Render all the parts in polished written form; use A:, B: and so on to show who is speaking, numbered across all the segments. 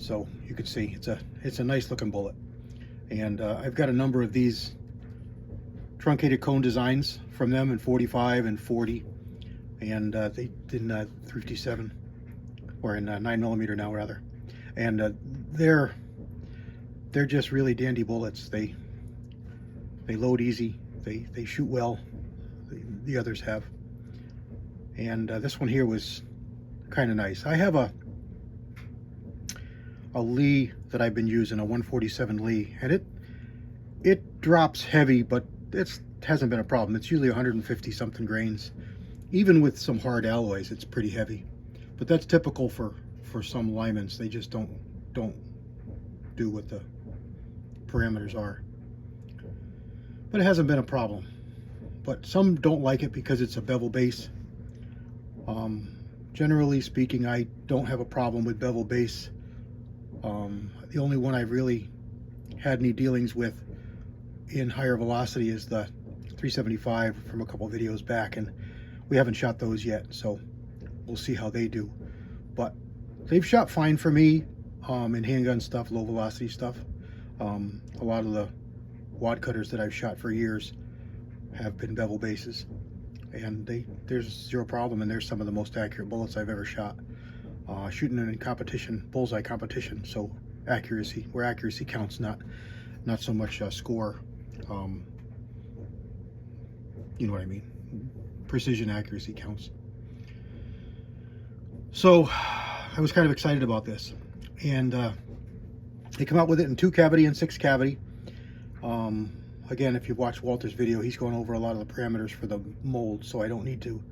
A: So you can see it's a nice looking bullet. And I've got a number of these truncated cone designs from them in 45 and 40, and they did 357, or in 9mm now rather. And they're just really dandy bullets. They load easy, they shoot well. The others have. And this one here was kind of nice. I have a Lee that I've been using, a 147 Lee, and it drops heavy, but it hasn't been a problem. It's usually 150 something grains. Even with some hard alloys, it's pretty heavy. But that's typical for some Lymans. They just don't do what the parameters are. But it hasn't been a problem. But some don't like it because it's a bevel base. Generally speaking, I don't have a problem with bevel base. The only one I've really had any dealings with in higher velocity is the 375 from a couple videos back, and we haven't shot those yet, so we'll see how they do. But they've shot fine for me in handgun stuff, low velocity stuff. A lot of the wad cutters that I've shot for years have been bevel bases, and there's zero problem, and they're some of the most accurate bullets I've ever shot. Shooting it in competition, bullseye competition, so accuracy, where accuracy counts, not so much score. You know what I mean? Precision accuracy counts. So I was kind of excited about this, and they come out with it in 2 cavity and 6 cavity. Again, if you've watched Walter's video, he's going over a lot of the parameters for the mold, so I don't need to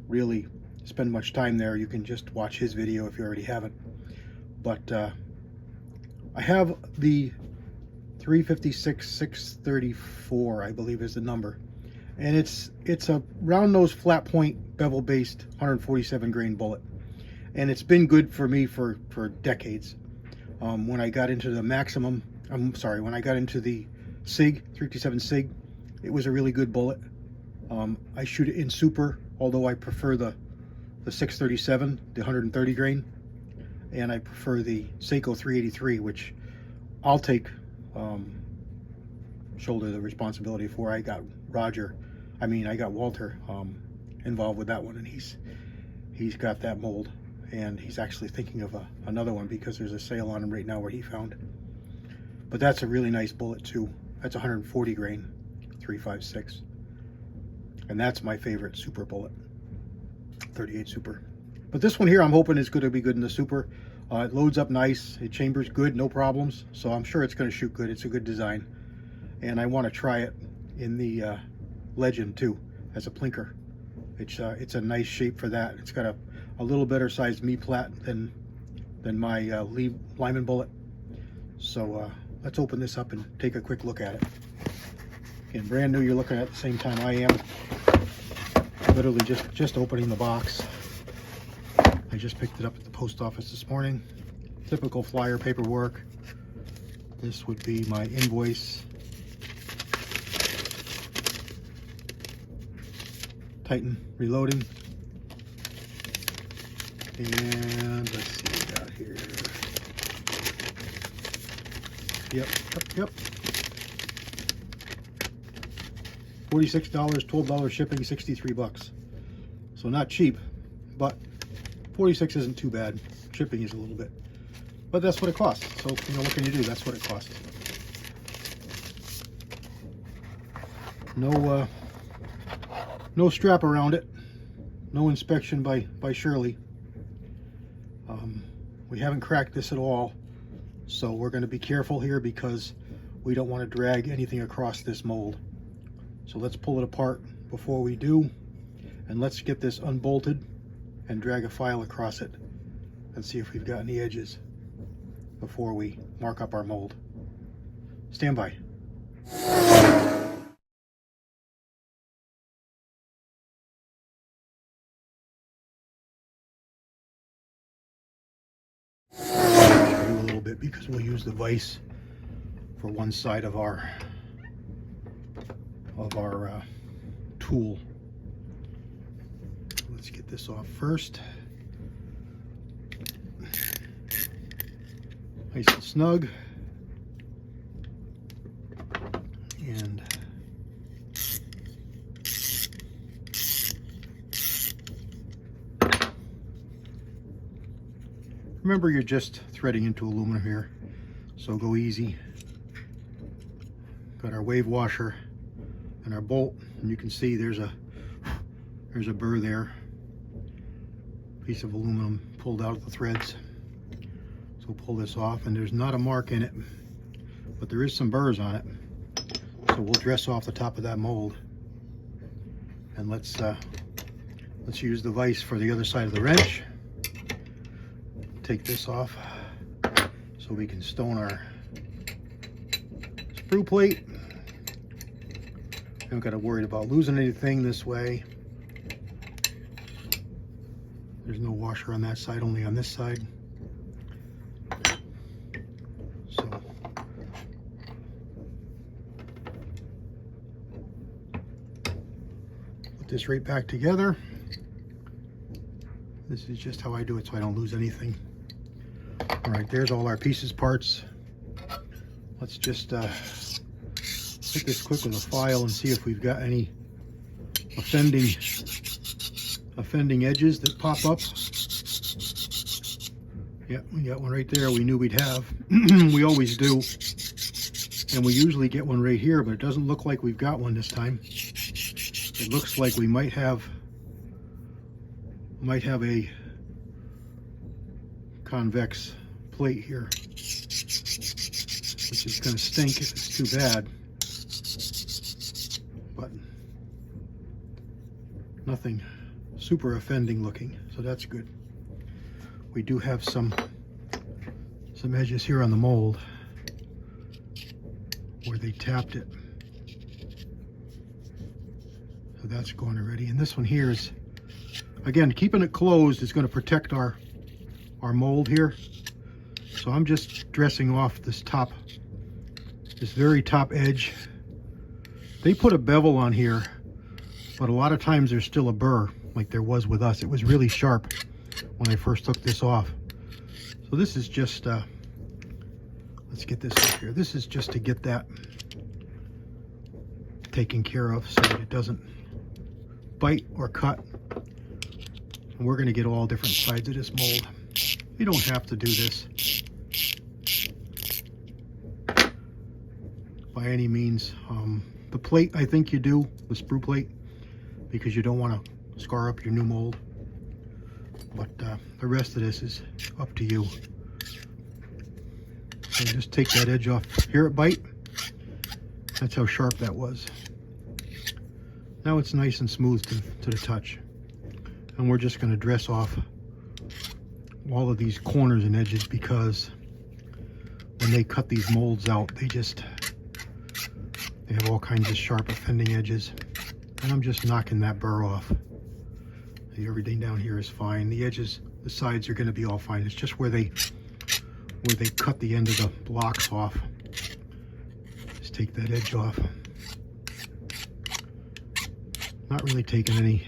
A: really spend much time there. You can just watch his video if you already haven't. But I have the 356-634, I believe is the number, and it's a round nose flat point bevel based 147 grain bullet, and it's been good for me for decades. When I got into the Maximum, when I got into the SIG 357 SIG, it was a really good bullet. I shoot it in super, although I prefer the 637, the 130 grain, and I prefer the Seiko 383, which I'll take shoulder the responsibility for. I got Walter involved with that one, and he's got that mold, and he's actually thinking of another one because there's a sale on him right now where he found. But that's a really nice bullet too. That's 140 grain 356, and that's my favorite super bullet, 38 super. But this one here, I'm hoping is going to be good in the super. It loads up nice, it chambers good, no problems, so I'm sure it's going to shoot good. It's a good design, and I want to try it in the Legend too as a plinker. It's a nice shape for that. It's got a little better sized me-plat than my Lee Lyman bullet. So let's open this up and take a quick look at it. Again, brand new, you're looking at the same time I am. Literally just opening the box. I just picked it up at the post office this morning. Typical flyer paperwork. This would be my invoice. Titan reloading. And let's see what we got here. Yep. $46, $12 shipping, 63 bucks. So not cheap, but 46 isn't too bad. Shipping is a little bit, but that's what it costs. So, you know, what can you do? That's what it costs. No strap around it. No inspection by Shirley. We haven't cracked this at all, so we're going to be careful here because we don't want to drag anything across this mold. So let's pull it apart before we do, and let's get this unbolted and drag a file across it and see if we've got any edges before we mark up our mold. Stand by. A little bit because we'll use the vise for one side of our tool. Let's get this off first. Nice and snug. And remember, you're just threading into aluminum here, so go easy. Got our wave washer and our bolt, and you can see there's a burr there. Piece of aluminum pulled out of the threads. So we'll pull this off, and there's not a mark in it, but there is some burrs on it. So we'll dress off the top of that mold, and let's use the vise for the other side of the wrench. Take this off so we can stone our sprue plate. Don't got to worry about losing anything this way. There's no washer on that side, only on this side. So put this right back together. This is just how I do it so I don't lose anything. All right, there's all our pieces, parts. Let's just hit this quick with a file and see if we've got any offending edges that pop up. Yep, we got one right there we knew we'd have. We always do. And we usually get one right here, but it doesn't look like we've got one this time. It looks like we might have a convex plate here, which is going to stink if it's too bad. But nothing super offending looking, so that's good. We do have some edges here on the mold where they tapped it, so that's going already. And this one here is, again, keeping it closed is going to protect our mold here. So I'm just dressing off this very top edge. They put a bevel on here, but a lot of times there's still a burr, like there was with us. It was really sharp when I first took this off. So this is just, let's get this up here. This is just to get that taken care of so that it doesn't bite or cut. And we're going to get all different sides of this mold. You don't have to do this by any means. The plate, I think you do, the sprue plate, because you don't want to scar up your new mold. But the rest of this is up to you. So just take that edge off. Hear it bite? That's how sharp that was. Now it's nice and smooth to the touch. And we're just going to dress off all of these corners and edges, because when they cut these molds out, they have all kinds of sharp offending edges. And I'm just knocking that burr off. See, everything down here is fine. The edges, the sides are going to be all fine. It's just where they cut the end of the blocks off. Just take that edge off. Not really taking any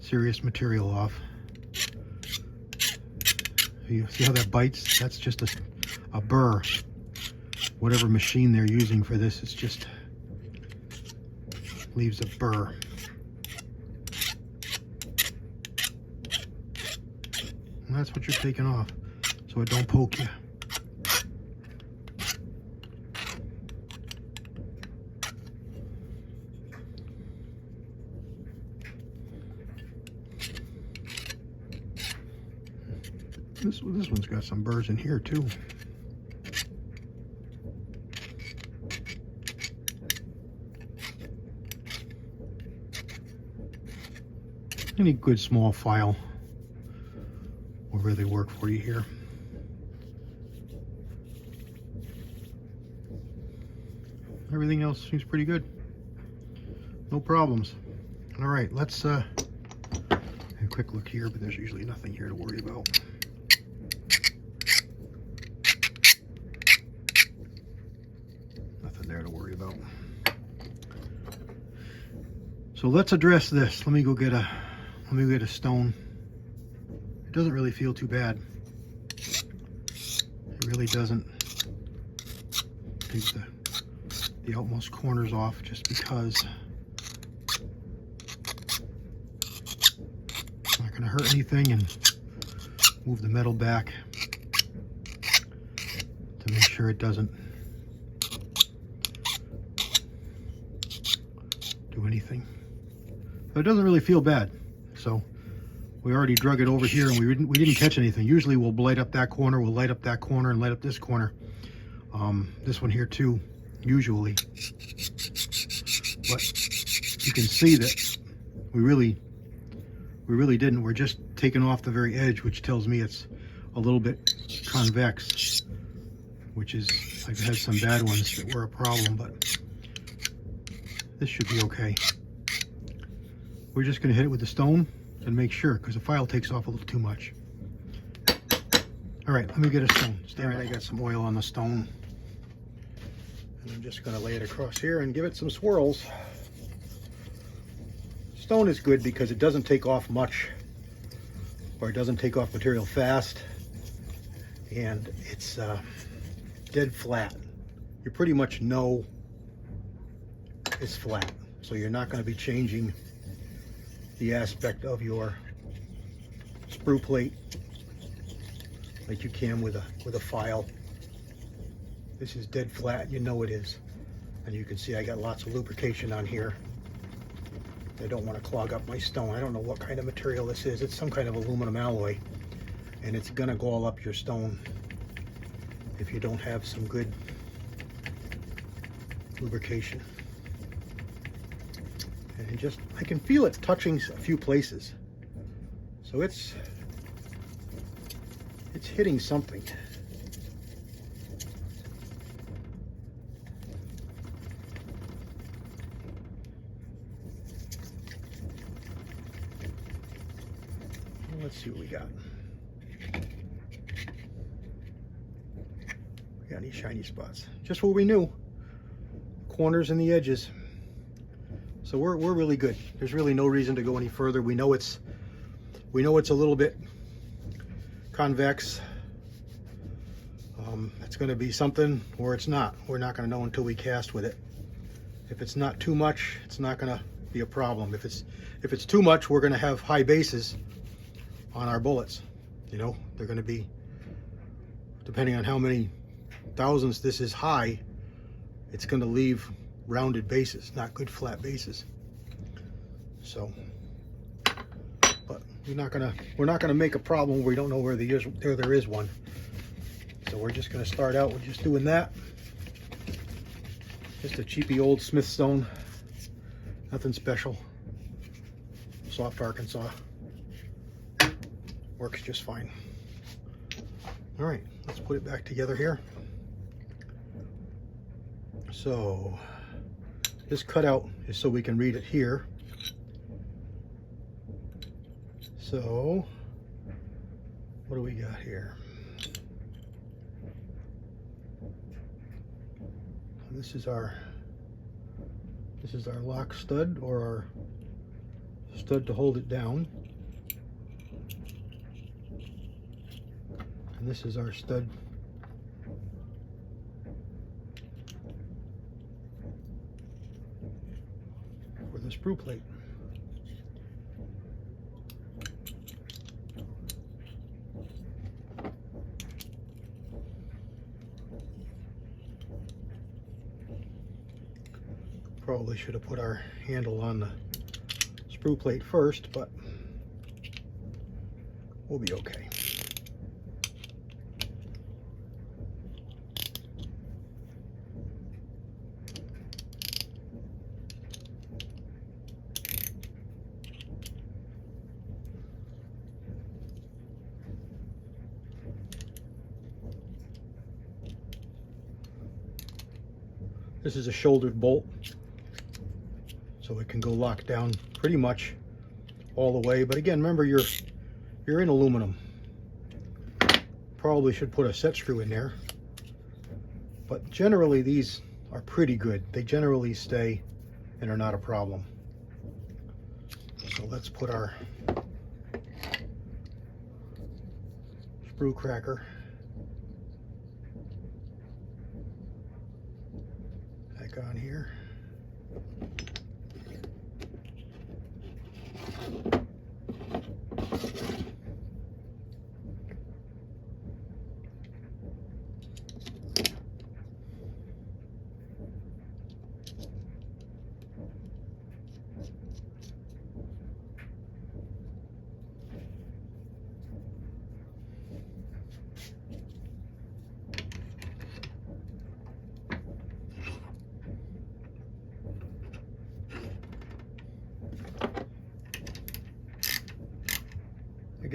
A: serious material off. You see how that bites? That's just a burr. Whatever machine they're using for this, it's just leaves a burr. And that's what you're taking off, so it don't poke you. This one's got some burrs in here too. Any good small file will really work for you here. Everything else seems pretty good. No problems. All right, let's have a quick look here, but there's usually nothing here to worry about. Nothing there to worry about. So let's address this. Let me go get a stone. It doesn't really feel too bad. Here really doesn't take the outmost corners off, just because it's not going to hurt anything, and move the metal back to make sure it doesn't do anything. But it doesn't really feel bad. So we already drug it over here, and we didn't catch anything. Usually we'll light up that corner, we'll light up that corner, and light up this corner. This one here too, usually. But you can see that we really didn't. We're just taking off the very edge, which tells me it's a little bit convex, which is, I've had some bad ones that were a problem, but this should be okay. We're just going to hit it with the stone and make sure, because the file takes off a little too much. All right, let me get a stone. All right, I got some oil on the stone, and I'm just going to lay it across here and give it some swirls. Stone is good because it doesn't take off much, or it doesn't take off material fast, and it's dead flat. You pretty much know it's flat, so you're not going to be changing the aspect of your sprue plate like you can with a file. This is dead flat, you know it is. And you can see I got lots of lubrication on here. I don't want to clog up my stone. I don't know what kind of material this is. It's some kind of aluminum alloy, and it's gonna gall up your stone if you don't have some good lubrication. And just, I can feel it touching a few places. So it's hitting something. Let's see what we got. We got any shiny spots? Just what we knew. Corners and the edges. So we're really good. There's really no reason to go any further. We know it's a little bit convex. It's going to be something, or it's not. We're not going to know until we cast with it. If it's not too much, it's not going to be a problem. If it's too much, we're going to have high bases on our bullets. You know, they're going to be, depending on how many thousandths this is high, it's going to leave rounded bases, not good flat bases. So, but we're not gonna make a problem where we don't know where there is one. So we're just gonna start out with just doing that. Just a cheapy old Smith stone, nothing special. Soft Arkansas, works just fine. All right, let's put it back together here. So this cutout is so we can read it here. So what do we got here? This is our lock stud, or our stud to hold it down. And this is our stud for the sprue plate. Probably should have put our handle on the sprue plate first, but we'll be okay. This is a shouldered bolt, so it can go locked down pretty much all the way. But again, remember, you're in aluminum. Probably should put a set screw in there, but generally these are pretty good. They generally stay and are not a problem. So let's put our sprue cracker back on here.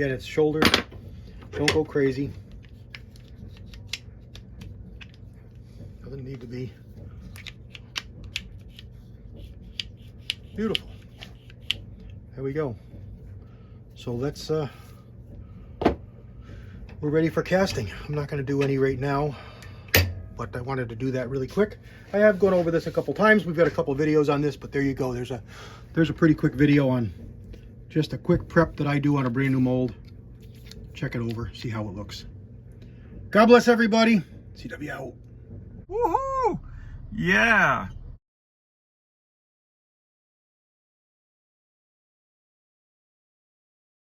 A: Again, it's shoulder. Don't go crazy. Doesn't need to be. Beautiful. There we go. So let's, we're ready for casting. I'm not going to do any right now, but I wanted to do that really quick. I have gone over this a couple times. We've got a couple videos on this, but there you go. There's a pretty quick video on just a quick prep that I do on a brand new mold. Check it over, see how it looks. God bless everybody. CW out.
B: Woohoo! Yeah.